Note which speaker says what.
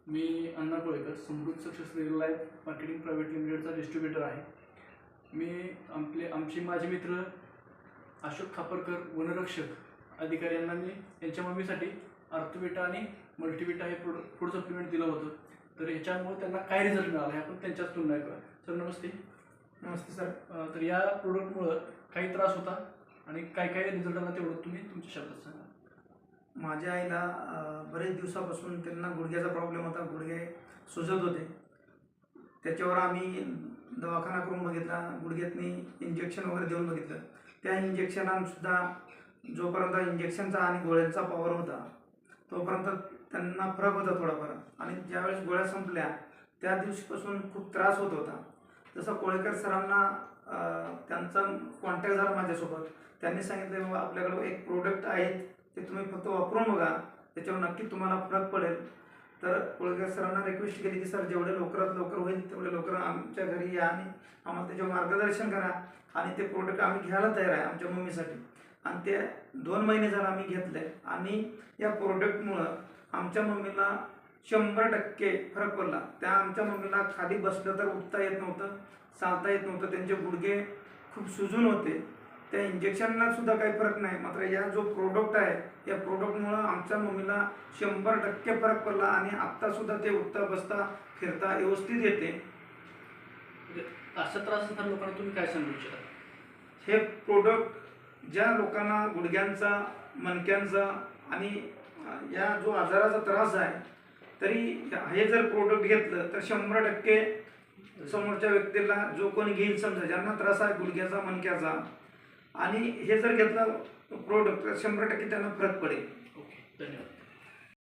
Speaker 1: मी Anna Kolekar, Samruddh success real life marketing private लिमिटेडचा distributor आहे. मी माझे मित्र अशोक खापरकर, वनरक्षक अधिकारी यांना मी यांच्या मम्मीसाठी आर्थोविटा आणि मल्टीविटा हे फूड सप्लिमेंट दिलं होतं. तर ह्याच्यामुळे त्यांना काय रिझल्ट मिळाला हे आपण त्यांच्याच तुलना करूया. सर नमस्ते.
Speaker 2: नमस्ते सर.
Speaker 1: तर या प्रोडक्टमुळं काही त्रास होता आणि काय काय रिझल्ट आला तेवढं तुम्ही तुमच्या शब्दात सांगा.
Speaker 2: माझ्या आईला बरेच दिवसापासून त्यांना गुडघ्याचा प्रॉब्लेम होता. गुडघे सुजत होते. त्याच्यावर आम्ही दवाखाना करून बघितला. गुडघ्यातनी इंजेक्शन वगैरे देऊन बघितलं. त्या इंजेक्शनांसुद्धा जोपर्यंत इंजेक्शनचा आणि गोळ्यांचा पॉवर होता तोपर्यंत त्यांना फरक होता थोडाफार. आणि ज्यावेळेस गोळ्या संपल्या त्या दिवशीपासून खूप त्रास होत होता. जसं कोळेकर सरांना त्यांचा कॉन्टॅक्ट झाला माझ्यासोबत. त्यांनी सांगितलं बाबा आपल्याकडं एक प्रोडक्ट आहेत ते तुम्ही फक्त वापरून बघा, त्याच्यावर नक्की तुम्हाला फरक पडेल. तर कोळेकर सरांना रिक्वेस्ट केली की सर जेवढे लवकरात लवकर होईल तेवढे लवकर आमच्या घरी या आणि आम्हाला त्याच्यावर मार्गदर्शन करा. आणि ते प्रोडक्ट आम्ही घ्यायला तयार आहे आमच्या मम्मीसाठी. आणि ते 2 महिने झाले आम्ही घेतले आणि या प्रोडक्टमुळं आमच्या मम्मीला 100% फरक पडला. त्या आमच्या मम्मीला खाली बसलं तर उठता येत नव्हतं, चालता येत नव्हतं. त्यांचे गुडघे खूप सुजून होते. त्या इंजेक्शनला सुद्धा काही फरक नाही. मात्र या जो प्रोडक्ट आहे या प्रोडक्टमुळं आमच्या मम्मीला 100% फरक पडला आणि आत्तासुद्धा ते उठता बसता फिरता व्यवस्थित येते.
Speaker 1: अशा त्रास असणाऱ्या लोकांना तुम्ही काय सांगू इच्छिता?
Speaker 2: हे प्रोडक्ट ज्या लोकांना गुडघ्यांचा, मणक्यांचा आणि या जो आजाराचा त्रास आहे तरी हे जर प्रोडक्ट घेतलं तर 100% समोरच्या व्यक्तीला जो कोणी घेईल समजा ज्यांना त्रास आहे गुडघ्याचा, मणक्याचा आणि हे जर घेतलं प्रोडक्ट तर 100% त्यांना फरक पडेल.
Speaker 1: ओके, धन्यवाद.